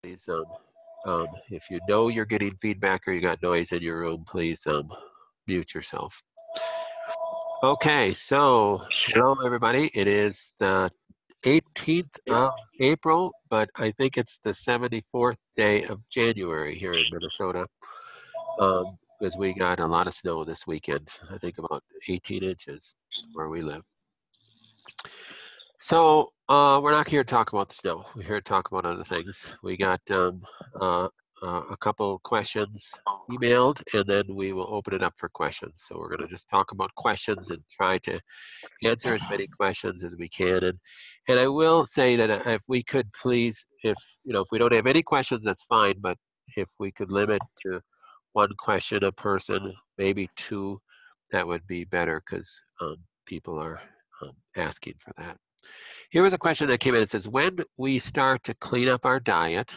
Please, if you know you're getting feedback or you got noise in your room, please mute yourself. Okay, so hello everybody. It is the 18th of April, but I think it's the 74th day of January here in Minnesota, because we got a lot of snow this weekend. I think about 18 inches where we live. So we're not here to talk about the snow. We're here to talk about other things. We got a couple questions emailed, and then we will open it up for questions. So we're going to just talk about questions and try to answer as many questions as we can. And I will say that if we could please, if we don't have any questions, that's fine. But if we could limit to one question a person, maybe two, that would be better because people are asking for that. Here was a question that came in. It says, when we start to clean up our diet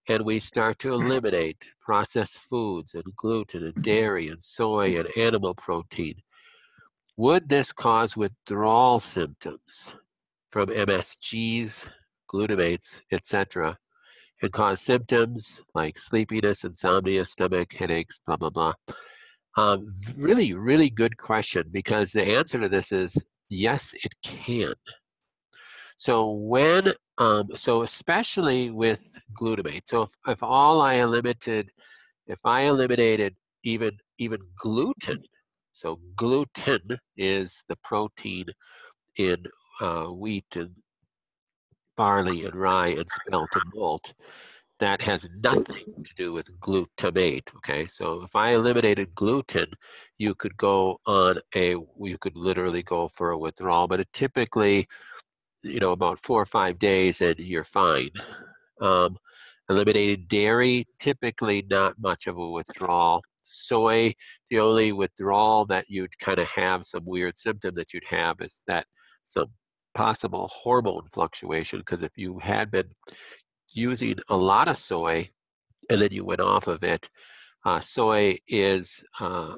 and we start to eliminate processed foods and gluten and dairy and soy and animal protein, would this cause withdrawal symptoms from MSGs, glutamates, etc., and cause symptoms like sleepiness, insomnia, stomach, headaches, blah, blah, blah? Really, really good question, because the answer to this is yes, it can. So when, so especially with glutamate, so if I eliminated even gluten, so gluten is the protein in wheat and barley and rye and spelt and malt, that has nothing to do with glutamate, okay? So if I eliminated gluten, you could literally go for a withdrawal, but it typically, about 4 or 5 days and you're fine. Eliminated dairy, typically not much of a withdrawal. Soy, the only withdrawal that you'd kind of have, some weird symptom that you'd have, is that some possible hormone fluctuation, because if you had been using a lot of soy and then you went off of it, soy is an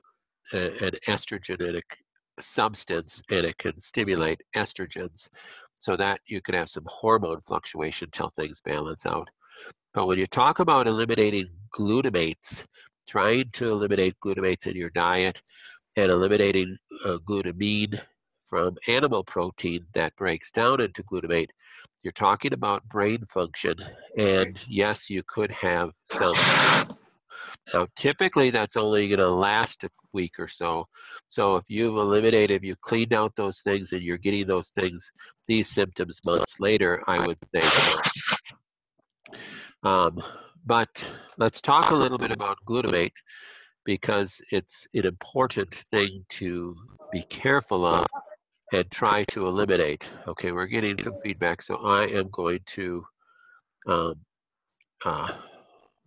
estrogenic substance, and it can stimulate estrogens, so that you could have some hormone fluctuation till things balance out. But when you talk about eliminating glutamates, trying to eliminate glutamates in your diet and eliminating glutamine from animal protein that breaks down into glutamate, you're talking about brain function. And yes, you could have some. Now, typically that's only going to last a week or so. So if you've cleaned out those things and you're getting these symptoms months later, I would say no. But let's talk a little bit about glutamate, because it's an important thing to be careful of and try to eliminate. Okay, we're getting some feedback, so I am going to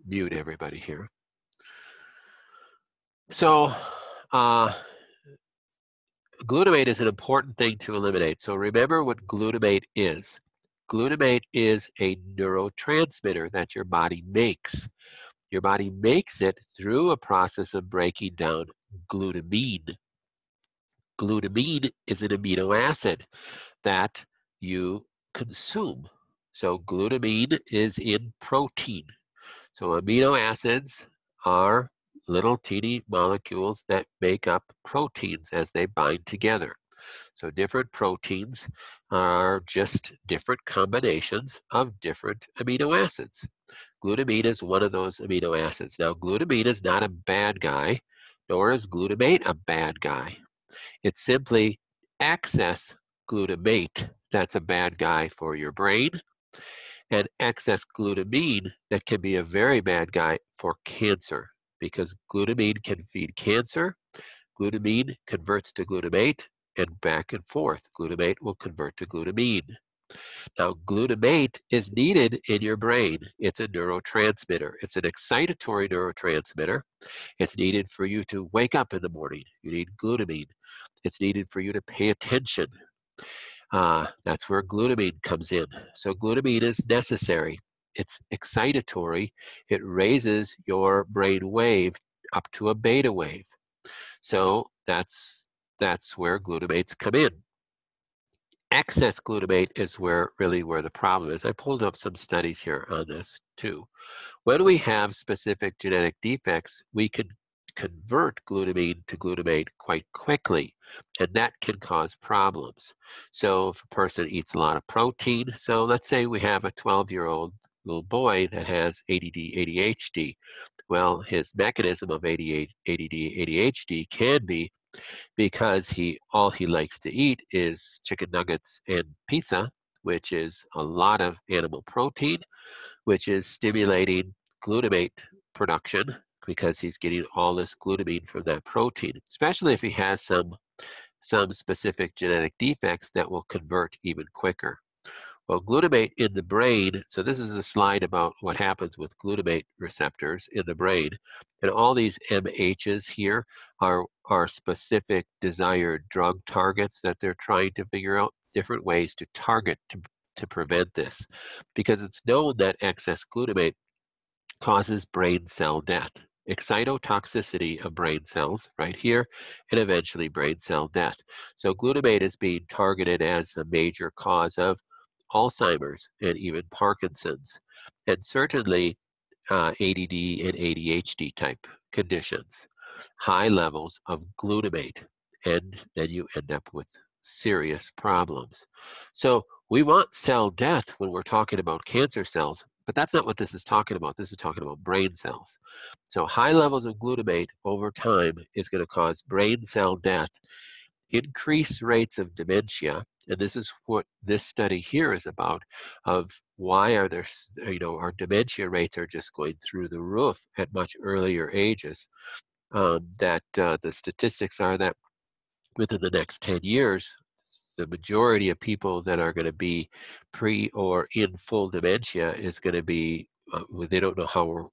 mute everybody here. So glutamate is an important thing to eliminate. So remember what glutamate is. Glutamate is a neurotransmitter that your body makes. Your body makes it through a process of breaking down glutamine. Glutamine is an amino acid that you consume. So glutamine is in protein. So amino acids are little teeny molecules that make up proteins as they bind together. So different proteins are just different combinations of different amino acids. Glutamine is one of those amino acids. Now, glutamine is not a bad guy, nor is glutamate a bad guy. It's simply excess glutamate that's a bad guy for your brain, and excess glutamine that can be a very bad guy for cancer, because glutamine can feed cancer. Glutamine converts to glutamate, and back and forth. Glutamate will convert to glutamine. Now, glutamate is needed in your brain. It's a neurotransmitter. It's an excitatory neurotransmitter. It's needed for you to wake up in the morning. You need glutamine. It's needed for you to pay attention. That's where glutamine comes in. So glutamine is necessary. It's excitatory. It raises your brain wave up to a beta wave. So that's where glutamates come in. Excess glutamate is really where the problem is. I pulled up some studies here on this too. When we have specific genetic defects, we can convert glutamine to glutamate quite quickly, and that can cause problems. So if a person eats a lot of protein, so let's say we have a 12-year-old little boy that has ADD, ADHD. Well, his mechanism of ADD, ADHD can be because all he likes to eat is chicken nuggets and pizza, which is a lot of animal protein, which is stimulating glutamate production because he's getting all this glutamine from that protein, especially if he has some specific genetic defects that will convert even quicker. Well, glutamate in the brain, so this is a slide about what happens with glutamate receptors in the brain. And all these MHs here are specific desired drug targets that they're trying to figure out different ways to target to prevent this. Because it's known that excess glutamate causes brain cell death, excitotoxicity of brain cells right here, and eventually brain cell death. So glutamate is being targeted as a major cause of Alzheimer's and even Parkinson's, and certainly ADD and ADHD type conditions. High levels of glutamate, and then you end up with serious problems. So we want cell death when we're talking about cancer cells, but that's not what this is talking about. This is talking about brain cells. So high levels of glutamate over time is going to cause brain cell death, increased rates of dementia, and this is what this study here is about, of why are there, our dementia rates are just going through the roof at much earlier ages. The statistics are that within the next 10 years, the majority of people that are going to be pre or in full dementia is going to be, they don't know how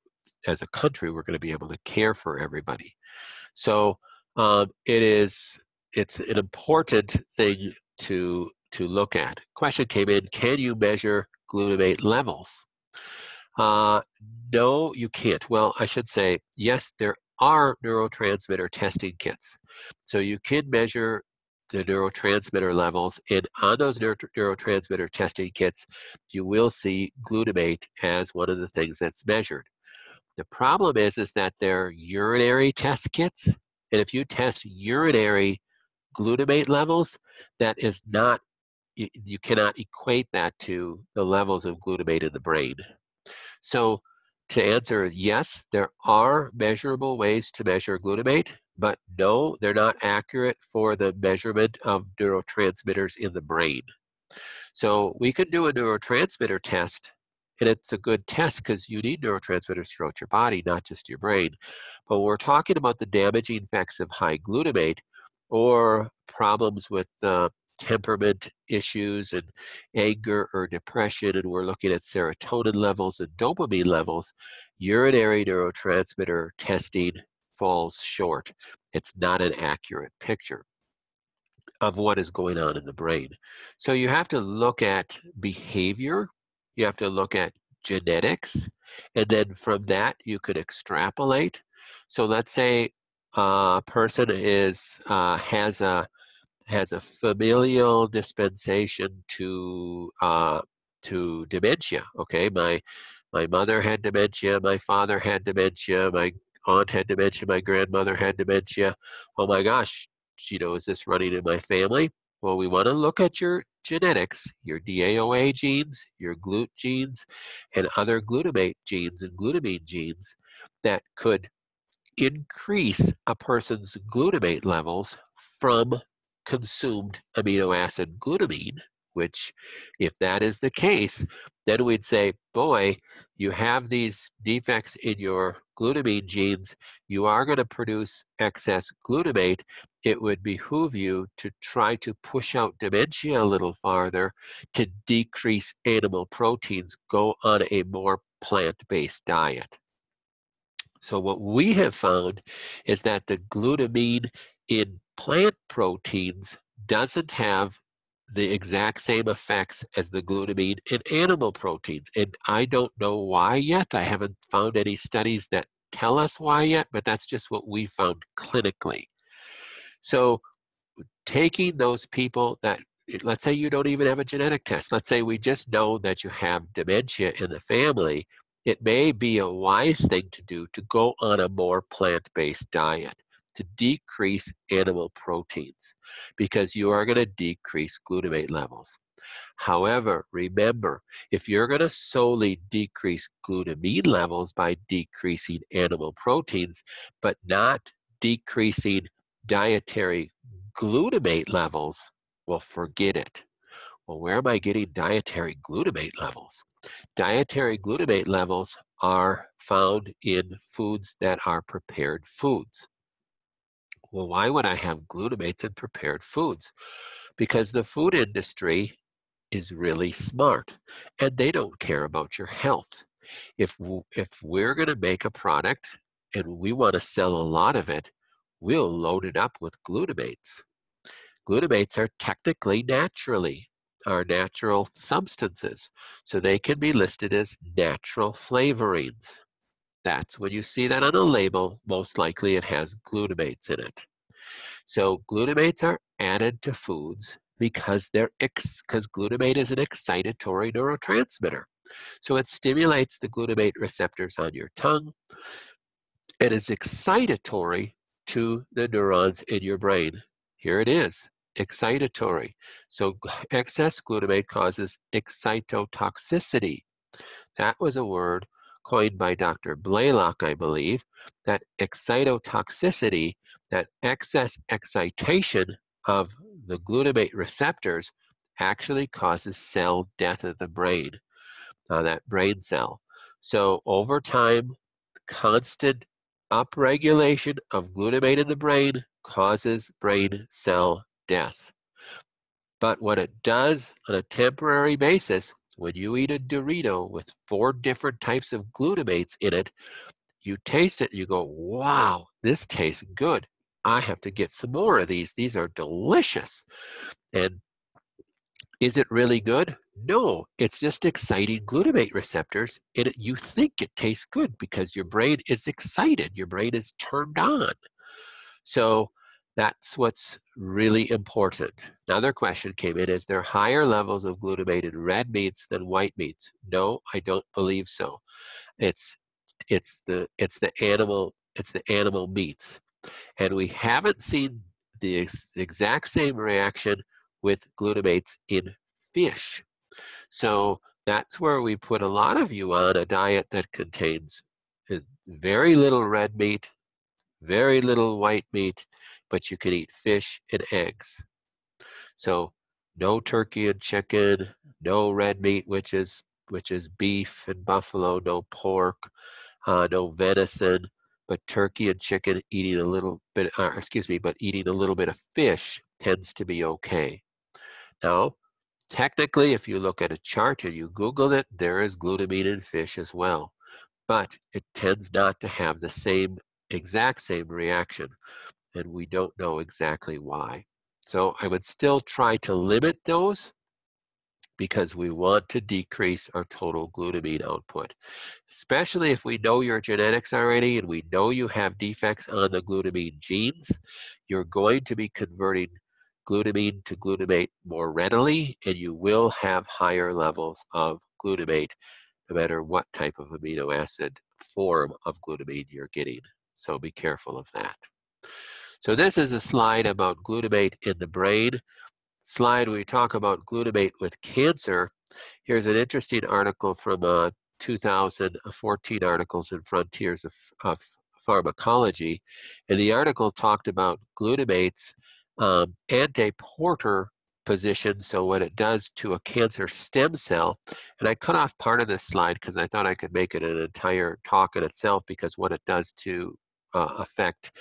as a country, we're going to be able to care for everybody. So it's an important thing to look at. Question came in, can you measure glutamate levels? No, you can't. Well, I should say, yes, there are neurotransmitter testing kits. So you can measure the neurotransmitter levels, and on those neurotransmitter testing kits, you will see glutamate as one of the things that's measured. The problem is that they're urinary test kits, and if you test urinary glutamate levels, that is not, you cannot equate that to the levels of glutamate in the brain. So to answer, yes, there are measurable ways to measure glutamate, but no, they're not accurate for the measurement of neurotransmitters in the brain. So we could do a neurotransmitter test, and it's a good test because you need neurotransmitters throughout your body, not just your brain. But when we're talking about the damaging effects of high glutamate or problems with temperament issues and anger or depression, and we're looking at serotonin levels and dopamine levels, urinary neurotransmitter testing falls short. It's not an accurate picture of what is going on in the brain. So you have to look at behavior, you have to look at genetics, and then from that you could extrapolate. So let's say a person has a familial dispensation to dementia. Okay, my mother had dementia, my father had dementia, my aunt had dementia, my grandmother had dementia. Oh my gosh, is this running in my family? Well, we want to look at your genetics, your DAOA genes, your GLUT genes, and other glutamate genes and glutamine genes that could increase a person's glutamate levels from consumed amino acid glutamine, which, if that is the case, then we'd say, boy, you have these defects in your glutamine genes, you are going to produce excess glutamate. It would behoove you to try to push out dementia a little farther to decrease animal proteins, go on a more plant-based diet. So what we have found is that the glutamine in plant proteins doesn't have the exact same effects as the glutamine in animal proteins. And I don't know why yet. I haven't found any studies that tell us why yet, but that's just what we found clinically. So taking those people that let's say you don't even have a genetic test. Let's say we just know that you have dementia in the family. It may be a wise thing to do to go on a more plant-based diet, to decrease animal proteins, because you are going to decrease glutamate levels. However, remember, if you're going to solely decrease glutamine levels by decreasing animal proteins, but not decreasing dietary glutamate levels, well, forget it. Well, where am I getting dietary glutamate levels? Dietary glutamate levels are found in foods that are prepared foods. Well, why would I have glutamates in prepared foods? Because the food industry is really smart and they don't care about your health. If we're going to make a product and we want to sell a lot of it, we'll load it up with glutamates. Glutamates are technically are natural substances, so they can be listed as natural flavorings. That's when you see that on a label, most likely it has glutamates in it. So glutamates are added to foods because glutamate is an excitatory neurotransmitter. So it stimulates the glutamate receptors on your tongue. It is excitatory to the neurons in your brain. Here it is, excitatory. So excess glutamate causes excitotoxicity. That was a word coined by Dr. Blaylock, I believe, that excitotoxicity, that excess excitation of the glutamate receptors actually causes cell death of the brain, that brain cell. So over time, constant upregulation of glutamate in the brain causes brain cell death. But what it does on a temporary basis, when you eat a Dorito with 4 different types of glutamates in it, you taste it and you go, wow, this tastes good. I have to get some more of these. These are delicious. And is it really good? No, it's just exciting glutamate receptors. And you think it tastes good because your brain is excited. Your brain is turned on. So that's what's really important. Another question came in, is there higher levels of glutamate in red meats than white meats? No, I don't believe so. It's the animal meats. And we haven't seen the exact same reaction with glutamates in fish. So that's where we put a lot of you on a diet that contains very little red meat, very little white meat, but you can eat fish and eggs. So no turkey and chicken, no red meat, which is beef and buffalo, no pork, no venison, but turkey and chicken, eating a little bit, but eating a little bit of fish tends to be okay. Now, technically, if you look at a chart and you Google it, there is glutamine in fish as well, but it tends not to have the exact same reaction, and we don't know exactly why. So I would still try to limit those because we want to decrease our total glutamine output, especially if we know your genetics already and we know you have defects on the glutamine genes. You're going to be converting glutamine to glutamate more readily, and you will have higher levels of glutamate no matter what type of amino acid form of glutamine you're getting. So be careful of that. So this is a slide about glutamate in the brain. Slide we talk about glutamate with cancer. Here's an interesting article from 2014 articles in Frontiers of Pharmacology. And the article talked about glutamate's anti-porter position, so what it does to a cancer stem cell. And I cut off part of this slide because I thought I could make it an entire talk in itself, because what it does to affect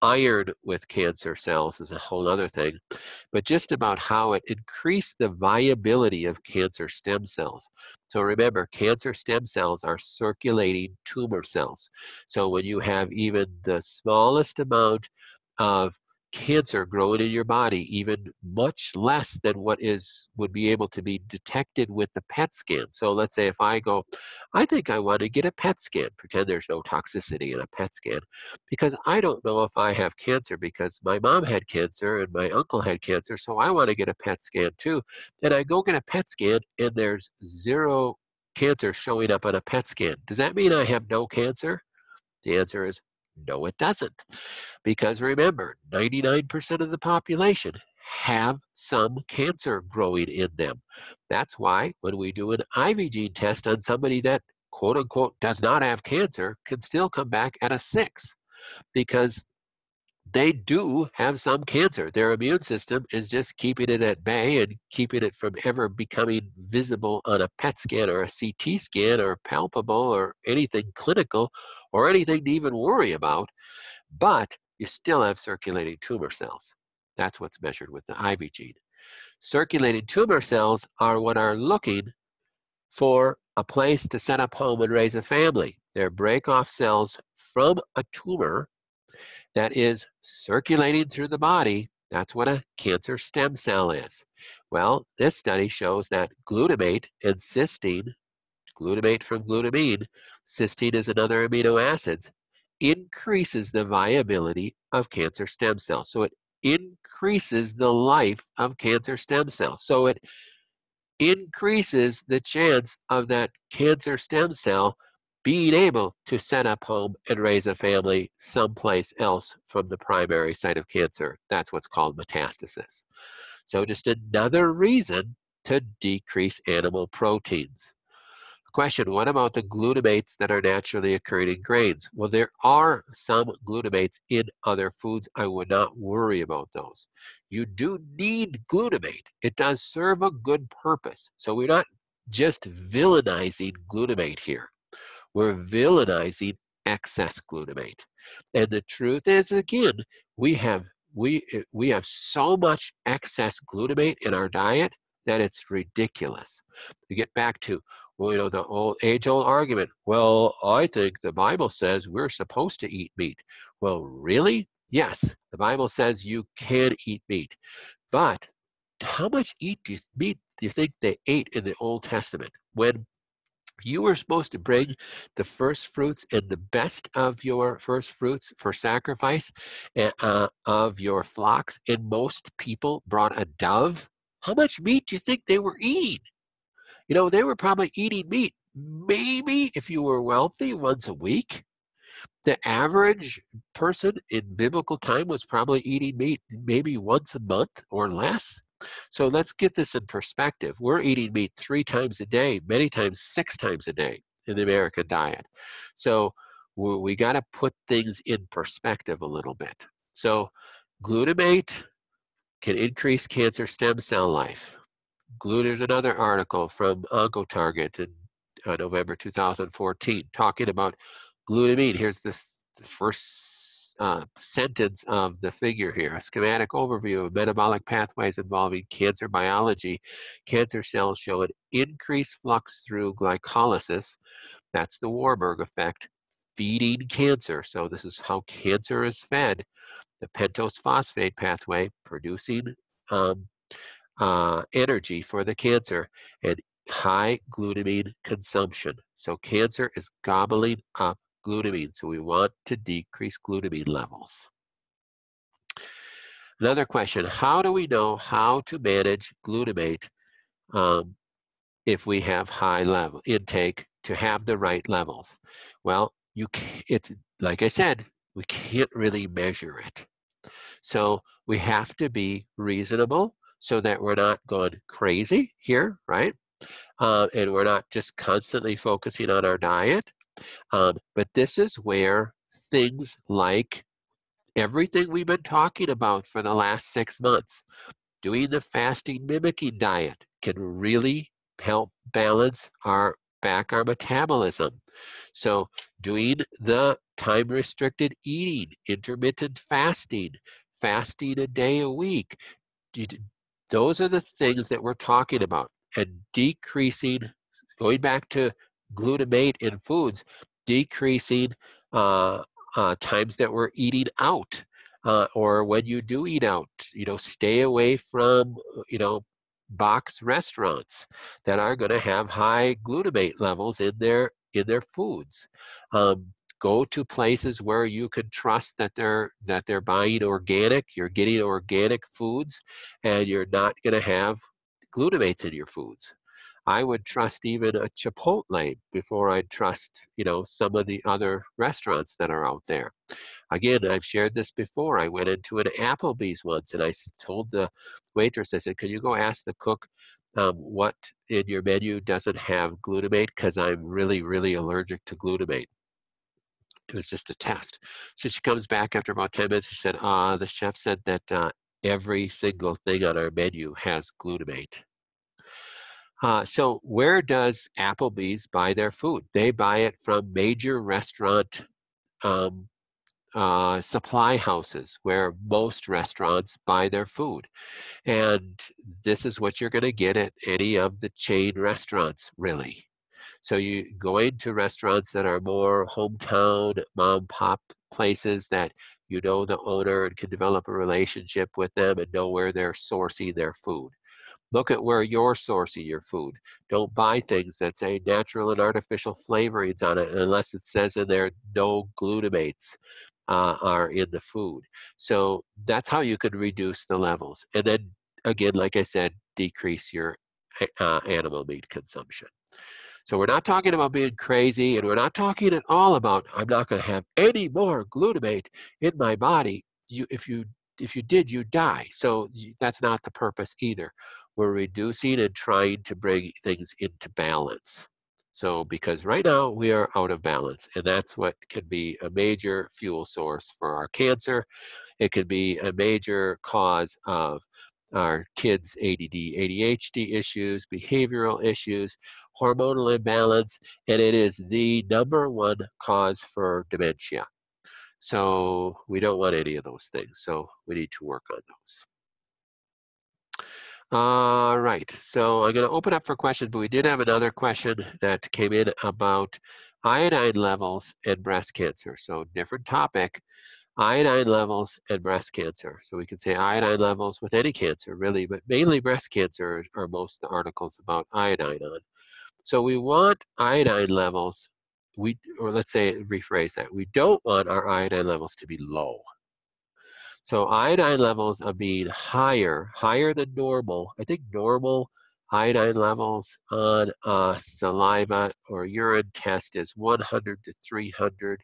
iron with cancer cells is a whole other thing, but just about how it increased the viability of cancer stem cells. So remember, cancer stem cells are circulating tumor cells. So when you have even the smallest amount of cancer growing in your body, even much less than what would be able to be detected with the PET scan. So let's say if I go, I think I want to get a PET scan, pretend there's no toxicity in a PET scan, because I don't know if I have cancer because my mom had cancer and my uncle had cancer, so I want to get a PET scan too. Then I go get a PET scan and there's zero cancer showing up on a PET scan. Does that mean I have no cancer? The answer is no, it doesn't. Because remember, 99% of the population have some cancer growing in them. That's why when we do an IV gene test on somebody that quote unquote does not have cancer, can still come back at a 6, because they do have some cancer. Their immune system is just keeping it at bay and keeping it from ever becoming visible on a PET scan or a CT scan or palpable or anything clinical or anything to even worry about. But you still have circulating tumor cells. That's what's measured with the IV gene. Circulating tumor cells are what are looking for a place to set up home and raise a family. They're break-off cells from a tumor that is circulating through the body. That's what a cancer stem cell is. Well, this study shows that glutamate and cysteine, glutamate from glutamine, cysteine is another amino acid, increases the viability of cancer stem cells. So it increases the life of cancer stem cells. So it increases the chance of that cancer stem cell being able to set up home and raise a family someplace else from the primary site of cancer. That's what's called metastasis. So just another reason to decrease animal proteins. Question, what about the glutamates that are naturally occurring in grains? Well, there are some glutamates in other foods. I would not worry about those. You do need glutamate. It does serve a good purpose. So we're not just villainizing glutamate here. We're villainizing excess glutamate. And the truth is, again, we have so much excess glutamate in our diet that it's ridiculous. To get back to, well, the age-old argument, well, I think the Bible says we're supposed to eat meat. Well, really? Yes, the Bible says you can eat meat. But how much meat do you think they ate in the Old Testament? When you were supposed to bring the first fruits and the best of your first fruits for sacrifice of your flocks, and most people brought a dove. How much meat do you think they were eating? They were probably eating meat, maybe if you were wealthy, once a week. The average person in biblical time was probably eating meat maybe once a month or less. So let's get this in perspective. We're eating meat 3 times a day, many times 6 times a day in the American diet. So we got to put things in perspective a little bit. So glutamate can increase cancer stem cell life. There's another article from OncoTarget in November 2014 talking about glutamine. Here's the first sentence of the figure here. A schematic overview of metabolic pathways involving cancer biology. Cancer cells show an increased flux through glycolysis. That's the Warburg effect. Feeding cancer. So this is how cancer is fed. The pentose phosphate pathway producing energy for the cancer, and high glutamine consumption. So cancer is gobbling up glutamine, so we want to decrease glutamine levels. Another question, how do we know how to manage glutamate if we have high level intake to have the right levels? Well, it's like I said, we can't really measure it. So we have to be reasonable so that we're not going crazy here, right? And we're not just constantly focusing on our diet. But this is where things like everything we've been talking about for the last 6 months, doing the fasting mimicking diet can really help balance our metabolism. So doing the time-restricted eating, intermittent fasting, fasting a day a week, those are the things that we're talking about. And decreasing, going back to glutamate in foods, decreasing times that we're eating out, or when you do eat out, stay away from, box restaurants that are going to have high glutamate levels in their foods. Go to places where you can trust that they're buying organic, you're getting organic foods, and you're not going to have glutamates in your foods. I would trust even a Chipotle before I'd trust, some of the other restaurants that are out there. Again, I've shared this before. I went into an Applebee's once and I told the waitress, I said, can you go ask the cook what in your menu doesn't have glutamate? Because I'm really, really allergic to glutamate. It was just a test. So she comes back after about 10 minutes. She said, the chef said that every single thing on our menu has glutamate. So where does Applebee's buy their food? They buy it from major restaurant supply houses where most restaurants buy their food. And this is what you're going to get at any of the chain restaurants, really. So you go into restaurants that are more hometown, mom pop places that you know the owner and can develop a relationship with them and know where they're sourcing their food. Look at where you're sourcing your food. Don't buy things that say natural and artificial flavorings on it unless it says in there no glutamates are in the food. So that's how you can reduce the levels. And then again, like I said, decrease your animal meat consumption. So we're not talking about being crazy, and we're not talking at all about I'm not going to have any more glutamate in my body. If you did, you die. So that's not the purpose either. We're reducing and trying to bring things into balance. So because right now we are out of balance, and that's what can be a major fuel source for our cancer. It could be a major cause of our kids' ADD, ADHD issues, behavioral issues, hormonal imbalance, and it is the #1 cause for dementia. So we don't want any of those things. So we need to work on those. All right, so I'm going to open up for questions, but we did have another question that came in about iodine levels and breast cancer. So different topic, iodine levels and breast cancer. So we can say iodine levels with any cancer, really, but mainly breast cancer are most of the articles about iodine on. So we want iodine levels, or let's say, rephrase that, we don't want our iodine levels to be low. So iodine levels are being higher than normal. I think normal iodine levels on saliva or urine test is 100 to 300.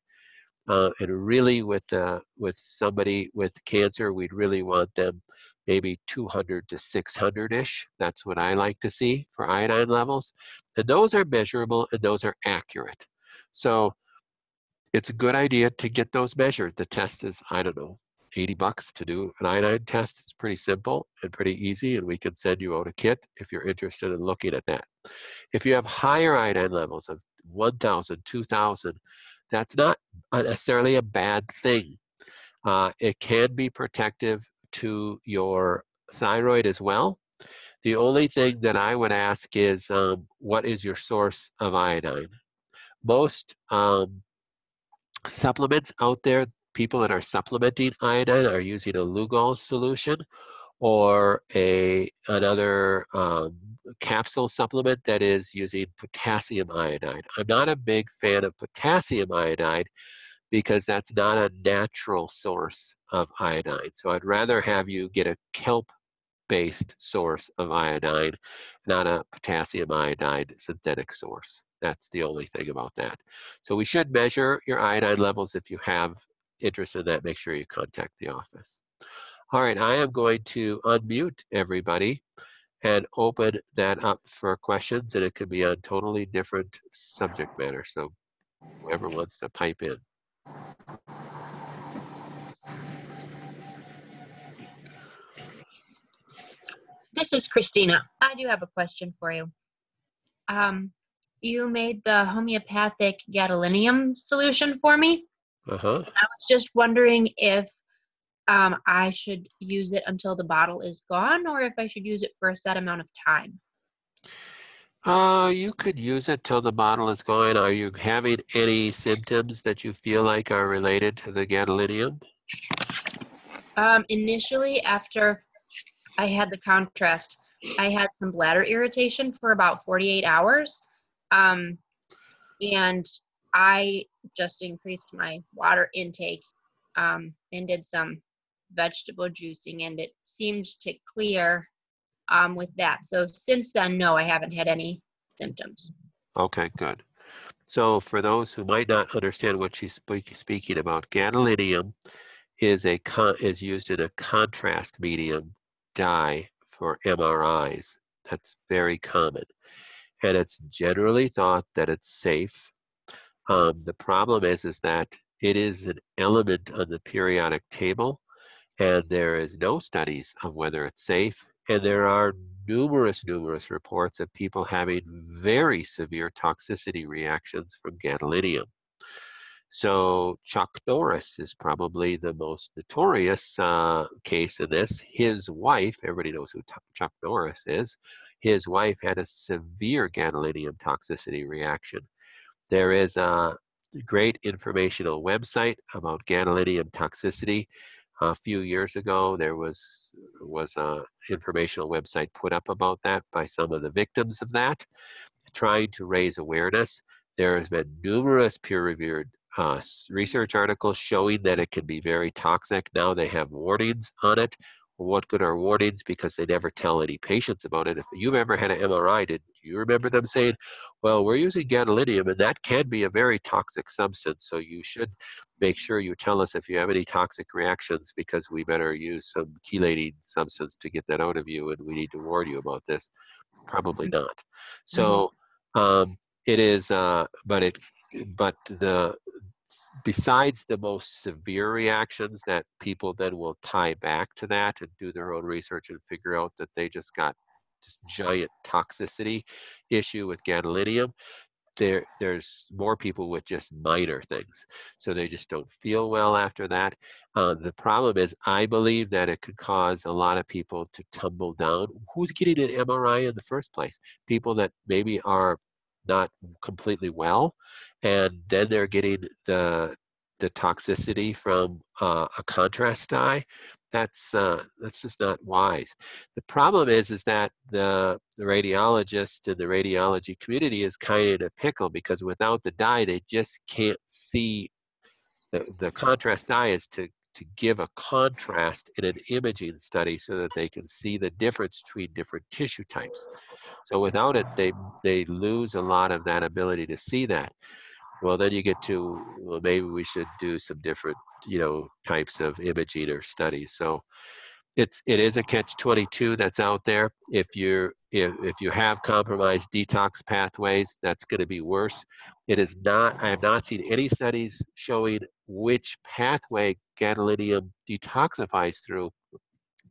And really with somebody with cancer, we'd really want them maybe 200 to 600-ish. That's what I like to see for iodine levels. And those are measurable and those are accurate. So it's a good idea to get those measured. The test is, I don't know, $80 to do an iodine test. It's pretty simple and pretty easy, and we can send you out a kit if you're interested in looking at that. If you have higher iodine levels of 1,000, 2,000, that's not necessarily a bad thing. It can be protective to your thyroid as well. The only thing that I would ask is, what is your source of iodine? Most supplements out there, people that are supplementing iodine are using a Lugol solution or another capsule supplement that is using potassium iodide. I'm not a big fan of potassium iodide because that's not a natural source of iodine. So I'd rather have you get a kelp-based source of iodine, not a potassium iodide synthetic source. That's the only thing about that. So we should measure your iodine levels. If you have interest in that, make sure you contact the office. All right, I am going to unmute everybody and open that up for questions, and it could be on totally different subject matter. So whoever wants to pipe in. This is Christina. I do have a question for you. You made the homeopathic gadolinium solution for me. I was just wondering if I should use it until the bottle is gone, or if I should use it for a set amount of time. You could use it till the bottle is gone. Are you having any symptoms that you feel like are related to the gadolinium? Initially, after I had the contrast, I had some bladder irritation for about 48 hours. And I just increased my water intake and did some vegetable juicing, and it seemed to clear with that. So since then, no, I haven't had any symptoms. Okay, good. So for those who might not understand what she's speaking about, gadolinium is used in a contrast medium dye for MRIs. That's very common. And it's generally thought that it's safe. The problem is that it is an element on the periodic table, and there is no studies of whether it's safe. And there are numerous reports of people having very severe toxicity reactions from gadolinium. So Chuck Norris is probably the most notorious case in this. His wife, everybody knows who Chuck Norris is, his wife had a severe gadolinium toxicity reaction. There is a great informational website about gadolinium toxicity. A few years ago, there was an informational website put up about that by some of the victims of that, trying to raise awareness. There has been numerous peer-reviewed research articles showing that it can be very toxic. Now they have warnings on it. Well, what good are warnings? Because they never tell any patients about it. If you've ever had an MRI, did you remember them saying, well, we're using gadolinium, and that can be a very toxic substance, so you should make sure you tell us if you have any toxic reactions, because we better use some chelating substance to get that out of you, and we need to warn you about this. Probably not. So it is, besides the most severe reactions that people then will tie back to that and do their own research and figure out that they just got this giant toxicity issue with gadolinium, there's more people with just minor things. So they just don't feel well after that. The problem is, I believe that it could cause a lot of people to tumble down. Who's getting an MRI in the first place? People that maybe are not completely well, and then they're getting the toxicity from a contrast dye. That's just not wise. The problem is that the radiologist and the radiology community is kind of in a pickle, because without the dye, they just can't see. The contrast dye is to give a contrast in an imaging study so that they can see the difference between different tissue types. So without it, they lose a lot of that ability to see that. Well, then you get to, well, maybe we should do some different, types of imaging or studies. So it is a catch-22 that's out there. If you have compromised detox pathways, that's going to be worse. It is not. I have not seen any studies showing which pathway gadolinium detoxifies through.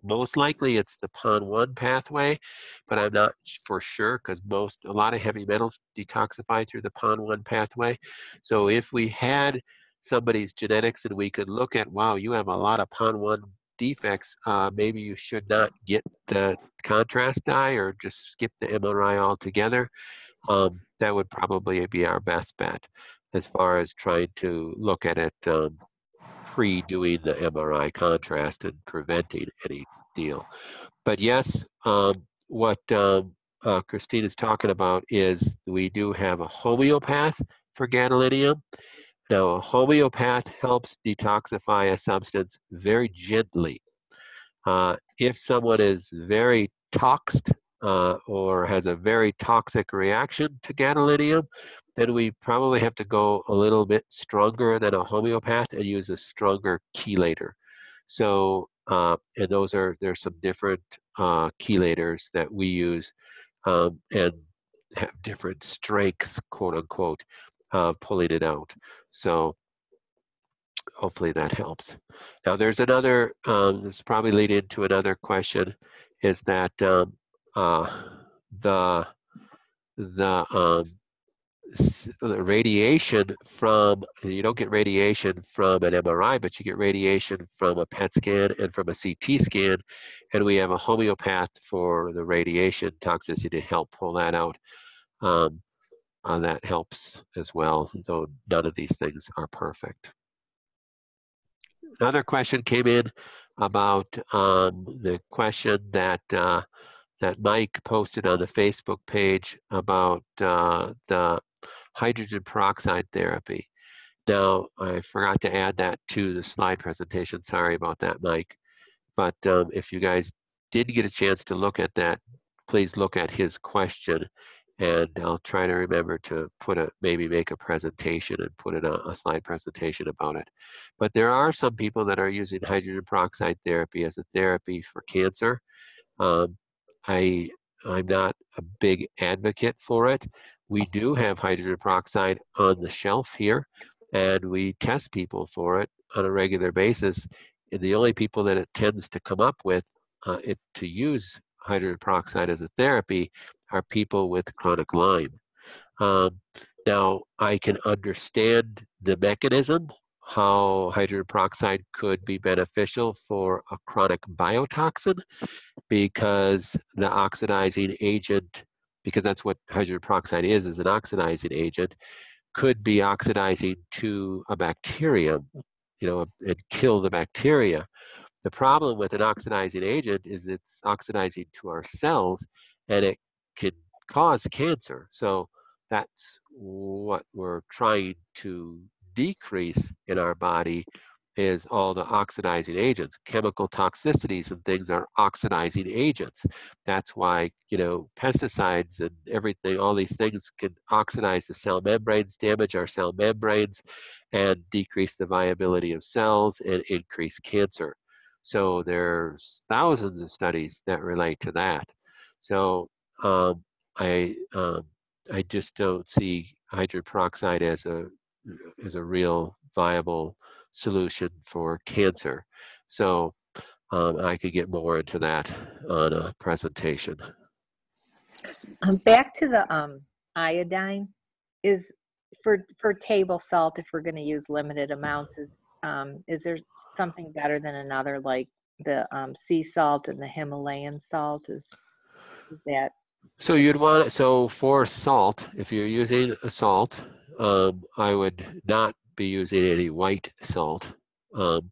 Most likely it's the PON1 pathway, but I'm not for sure, because a lot of heavy metals detoxify through the PON1 pathway. So if we had somebody's genetics and we could look at, wow, you have a lot of PON1 defects, maybe you should not get the contrast dye or just skip the MRI altogether. That would probably be our best bet as far as trying to look at it pre-doing the MRI contrast and preventing any deal. But yes, what Christine is talking about is we do have a homeopath for gadolinium. Now, a homeopath helps detoxify a substance very gently. If someone is very toxed or has a very toxic reaction to gadolinium, then we probably have to go a little bit stronger than a homeopath and use a stronger chelator. So, and there's some different chelators that we use and have different strengths, quote unquote, pulling it out. So hopefully that helps. Now there's another, this probably lead into another question, is that the radiation from, you don't get radiation from an MRI, but you get radiation from a PET scan and from a CT scan, and we have a homeopath for the radiation toxicity to help pull that out. That helps as well, though none of these things are perfect. Another question came in about the question that that Mike posted on the Facebook page about the hydrogen peroxide therapy. Now, I forgot to add that to the slide presentation. Sorry about that, Mike. But if you guys did get a chance to look at that, please look at his question, and I'll try to remember to maybe make a presentation and put in a slide presentation about it. But there are some people that are using hydrogen peroxide therapy as a therapy for cancer. I'm not a big advocate for it. We do have hydrogen peroxide on the shelf here, and we test people for it on a regular basis. And the only people that it tends to come up with to use hydrogen peroxide as a therapy are people with chronic Lyme. Now, I can understand the mechanism, how hydrogen peroxide could be beneficial for a chronic biotoxin, because the oxidizing agent, because that's what hydrogen peroxide is an oxidizing agent, could be oxidizing to a bacterium, and kill the bacteria. The problem with an oxidizing agent is it's oxidizing to our cells, and it can cause cancer. So that's what we're trying to decrease in our body, is all the oxidizing agents. Chemical toxicities and things are oxidizing agents. That's why, pesticides and everything, all these things can oxidize the cell membranes, damage our cell membranes, and decrease the viability of cells and increase cancer. So there's thousands of studies that relate to that. So I just don't see hydrogen peroxide as a real viable solution for cancer. So I could get more into that on a presentation. Back to the iodine, is for table salt, if we're going to use limited amounts, is there something better than another, like the sea salt and the Himalayan salt? Is that? So you'd want it, so for salt, if you're using a salt, I would not be using any white salt. And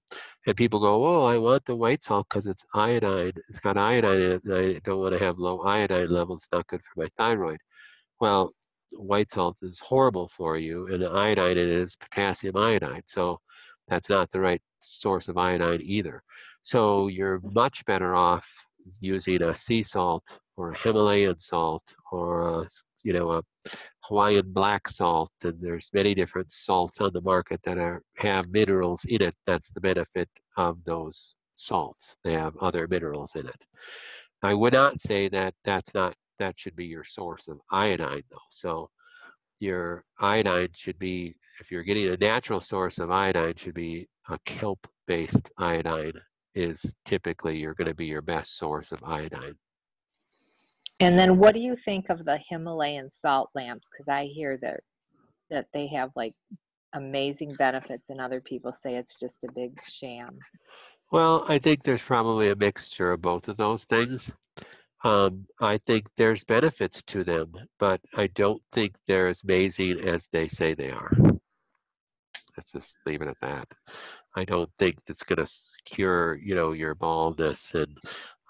people go, oh, I want the white salt because it's iodine. It's got iodine in it, and I don't want to have low iodine levels. It's not good for my thyroid. Well, white salt is horrible for you, and the iodine in it is potassium iodide. So that's not the right source of iodine either. So you're much better off using a sea salt or a Himalayan salt or a Hawaiian black salt, and there's many different salts on the market that have minerals in it. That's the benefit of those salts. They have other minerals in it. I would not say that that should be your source of iodine, though. So your iodine should be, if you're getting a natural source of iodine, should be a kelp-based iodine is typically you're going to be your best source of iodine. And then what do you think of the Himalayan salt lamps? Because I hear that they have like amazing benefits, and other people say it's just a big sham. Well, I think there's probably a mixture of both of those things. I think there's benefits to them, but I don't think they're as amazing as they say they are. Let's just leave it at that. I don't think it's going to cure, your baldness and,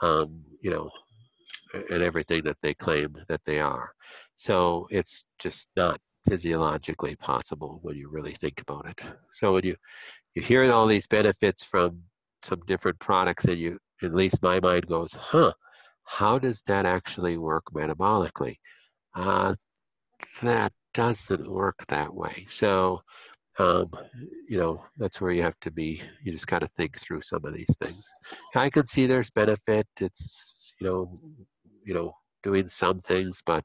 and everything that they claim that they are. So it's just not physiologically possible when you really think about it. So when you hear all these benefits from some different products, and at least my mind goes, how does that actually work metabolically? That doesn't work that way. So, that's where you have to be. You just got to think through some of these things. I can see there's benefit. It's, doing some things, but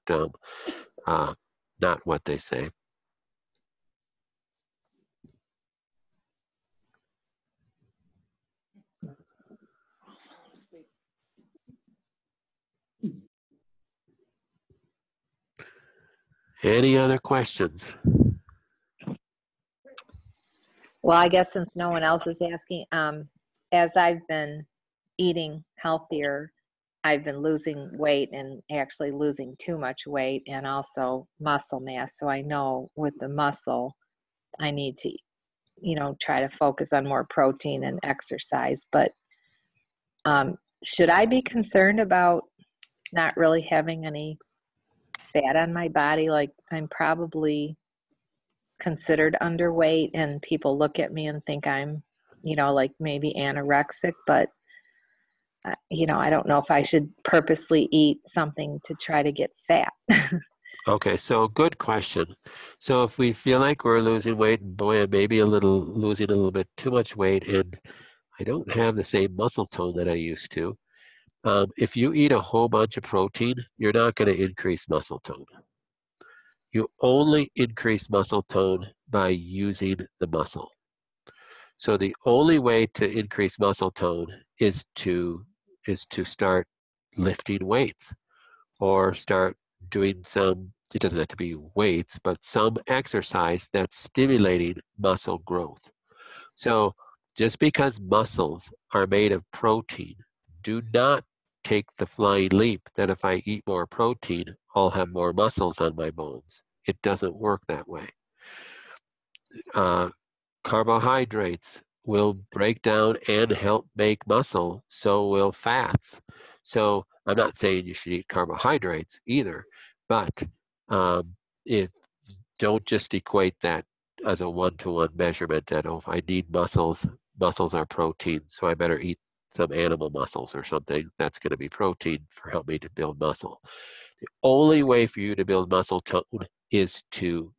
not what they say. Any other questions? Well, I guess since no one else is asking, as I've been eating healthier, I've been losing weight, and actually losing too much weight, and also muscle mass. So I know with the muscle, I need to, try to focus on more protein and exercise. But Should I be concerned about not really having any fat on my body? Like, I'm probably considered underweight, and people look at me and think I'm, like maybe anorexic, but I don't know if I should purposely eat something to try to get fat. Okay, so good question. So if we feel like we're losing weight, boy, maybe losing a little bit too much weight, and I don't have the same muscle tone that I used to. If you eat a whole bunch of protein, you're not going to increase muscle tone. You only increase muscle tone by using the muscle. So the only way to increase muscle tone is to start lifting weights or start doing some, it doesn't have to be weights, but some exercise that's stimulating muscle growth. So just because muscles are made of protein, do not take the flying leap that if I eat more protein, I'll have more muscles on my bones. It doesn't work that way. Carbohydrates will break down and help make muscle, so will fats. So I'm not saying you should eat carbohydrates either, but if don't just equate that as a one-to-one measurement that, oh, if I need muscles are protein, so I better eat some animal muscles or something. That's going to be protein for help me to build muscle. The only way for you to build muscle tone is to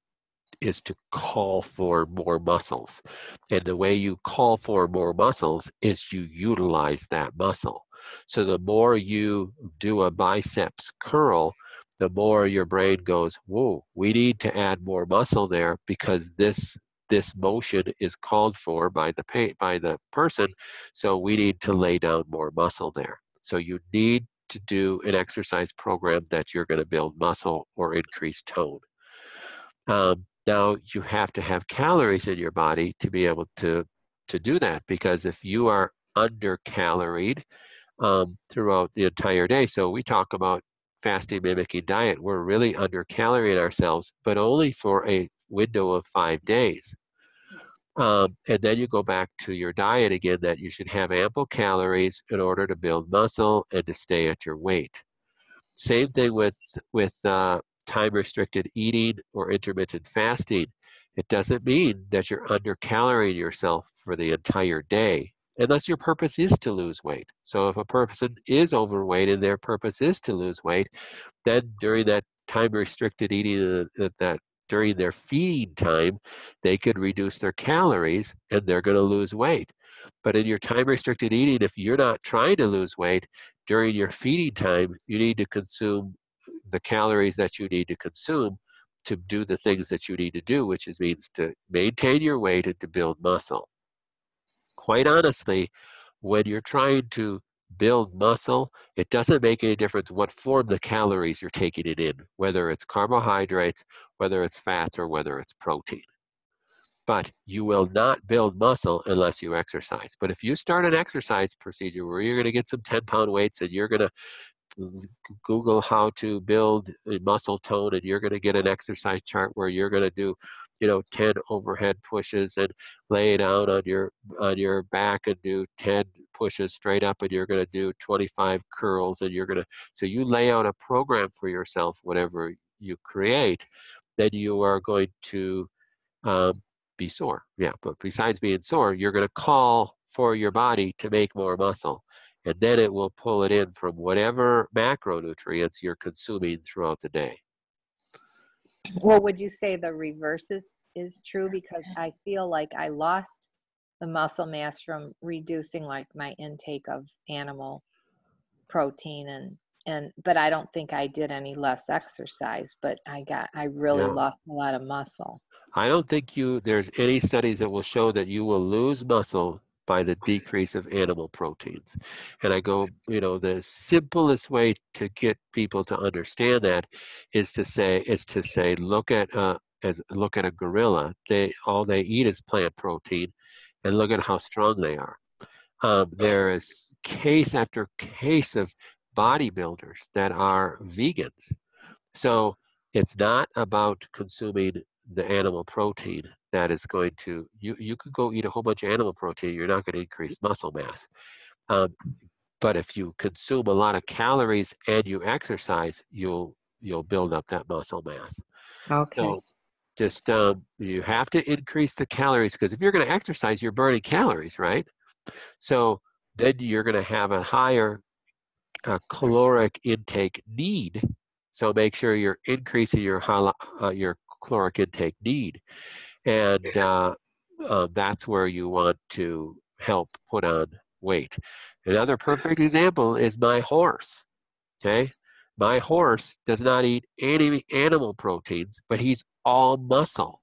call for more muscles. And the way you call for more muscles is you utilize that muscle. So the more you do a biceps curl, the more your brain goes, whoa, we need to add more muscle there because this motion is called for by the person, so we need to lay down more muscle there. So you need to do an exercise program that you're going to build muscle or increase tone. Now you have to have calories in your body to be able to do that, because if you are under-caloried throughout the entire day, so we talk about fasting mimicking diet, we're really under-calorying ourselves, but only for a window of 5 days. And then you go back to your diet again, that you should have ample calories in order to build muscle and to stay at your weight. Same thing with time-restricted eating or intermittent fasting. It doesn't mean that you're under-calorying yourself for the entire day, unless your purpose is to lose weight. So if a person is overweight and their purpose is to lose weight, then during that time-restricted eating, that during their feeding time, they could reduce their calories and they're going to lose weight. But in your time-restricted eating, if you're not trying to lose weight, during your feeding time, you need to consume the calories that you need to consume to do the things that you need to do, which means to maintain your weight and to build muscle. Quite honestly, when you're trying to build muscle, it doesn't make any difference what form the calories you're taking it in, whether it's carbohydrates, whether it's fats, or whether it's protein. But you will not build muscle unless you exercise. But if you start an exercise procedure where you're going to get some 10-pound weights and you're going to Google how to build a muscle tone, and you're going to get an exercise chart where you're going to do 10 overhead pushes and lay down on your back and do 10 pushes straight up, and you're going to do 25 curls, and so you lay out a program for yourself, whatever you create, then you are going to be sore. Yeah, but besides being sore, you're going to call for your body to make more muscle. And then it will pull it in from whatever macronutrients you're consuming throughout the day. Well, would you say the reverse is true? Because I feel like I lost the muscle mass from reducing like my intake of animal protein but I don't think I did any less exercise, but I really lost a lot of muscle. I don't think there's any studies that will show that you will lose muscle by the decrease of animal proteins. And I go, the simplest way to get people to understand that is to say, look at a gorilla. All they eat is plant protein, and look at how strong they are. There is case after case of bodybuilders that are vegans. So it's not about consuming the animal protein that is going to, you could go eat a whole bunch of animal protein, you're not going to increase muscle mass. But if you consume a lot of calories and you exercise, you'll build up that muscle mass. Okay. So just you have to increase the calories, because if you're going to exercise, you're burning calories, right? So then you're going to have a higher caloric intake need. So make sure you're increasing your caloric intake need, and that's where you want to help put on weight. Another perfect example is my horse. Okay, my horse does not eat any animal proteins, but he's all muscle.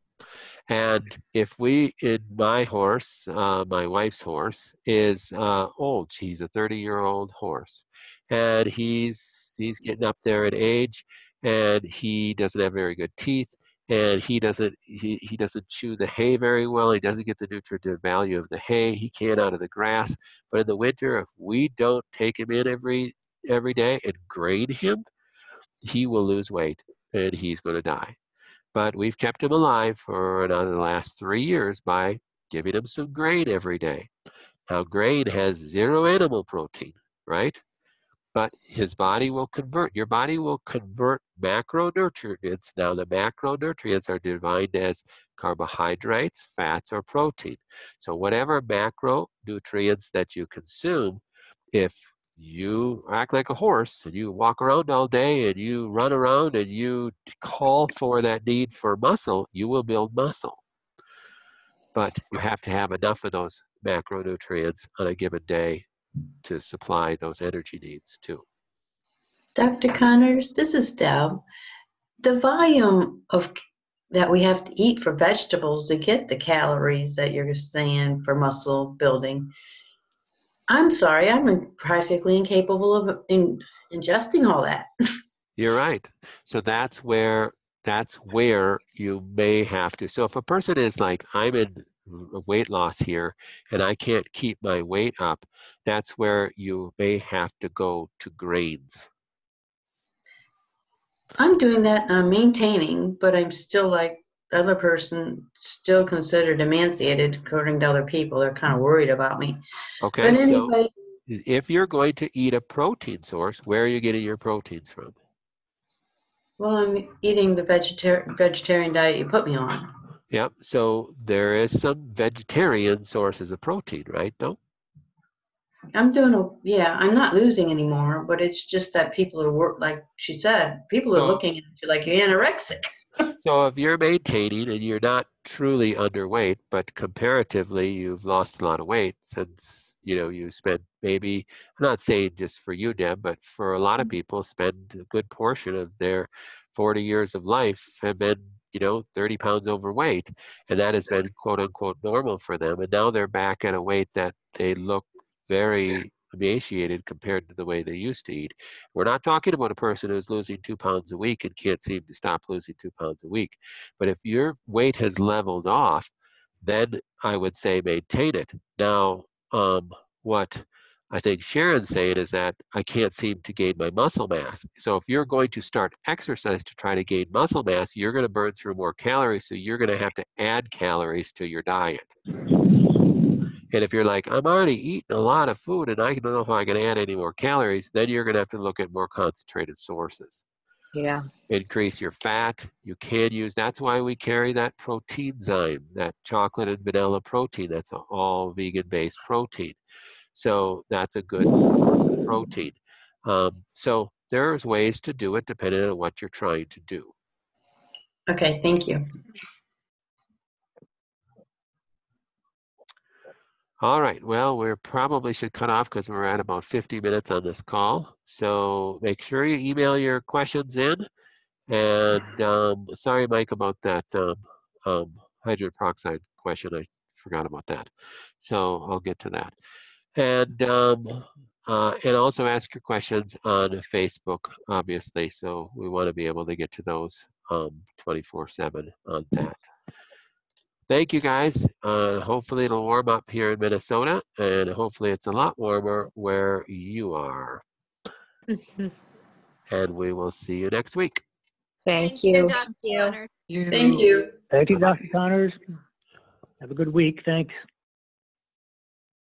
And if we, in my horse, my wife's horse, is old. She's a 30-year-old horse, and he's getting up there in age, and he doesn't have very good teeth, and he doesn't chew the hay very well. He doesn't get the nutritive value of the hay. He can't out of the grass. But in the winter, if we don't take him in every day and grain him, he will lose weight and he's going to die. But we've kept him alive for the last 3 years by giving him some grain every day. Now, grain has zero animal protein, right? But his body will convert. Your body will convert macronutrients. Now, the macronutrients are defined as carbohydrates, fats, or protein. So whatever macronutrients that you consume, if you act like a horse and you walk around all day and you run around and you call for that need for muscle, you will build muscle. But you have to have enough of those macronutrients on a given day to supply those energy needs too. Dr. Connors, this is Deb. The volume of that we have to eat for vegetables to get the calories that you're saying for muscle building, I'm sorry, I'm practically incapable of ingesting all that. You're right. So that's where you may have to. So if a person is like, I'm in weight loss here and I can't keep my weight up, that's where you may have to go to grains. I'm doing that, I'm maintaining, but I'm still like the other person, still considered emaciated according to other people. They're kind of worried about me. Okay, but anyway, so if you're going to eat a protein source, where are you getting your proteins from? Well, I'm eating the vegetarian diet you put me on. Yep, so there is some vegetarian sources of protein, right, though? I'm I'm not losing anymore, but it's just that people are, like she said, people are looking at you like you're anorexic. So if you're maintaining and you're not truly underweight, but comparatively you've lost a lot of weight since, you spent maybe, I'm not saying just for you, Deb, but for a lot of people spend a good portion of their 40 years of life have been, 30 pounds overweight, and that has been quote unquote normal for them. And now they're back at a weight that they look very emaciated compared to the way they used to eat. We're not talking about a person who's losing 2 pounds a week and can't seem to stop losing 2 pounds a week. But if your weight has leveled off, then I would say maintain it. Now, what I think Sharon's saying is that I can't seem to gain my muscle mass. So if you're going to start exercise to try to gain muscle mass, you're going to burn through more calories. So you're going to have to add calories to your diet. And if you're like, I'm already eating a lot of food and I don't know if I can add any more calories, then you're going to have to look at more concentrated sources. Yeah. Increase your fat. You can use, that's why we carry that Proteinzyme, that chocolate and vanilla protein. That's an all vegan-based protein. So that's a good source of protein. So there's ways to do it depending on what you're trying to do. Okay, thank you. All right, well, we probably should cut off because we're at about 50 minutes on this call. So make sure you email your questions in. And sorry, Mike, about that hydrogen peroxide question. I forgot about that. So I'll get to that. And also ask your questions on Facebook, obviously. So we want to be able to get to those 24/7 on that. Thank you, guys. Hopefully it'll warm up here in Minnesota, and hopefully it's a lot warmer where you are. And we will see you next week. Thank you. Dr. Connors. Thank you. Thank you, Dr. Connors. Have a good week. Thanks.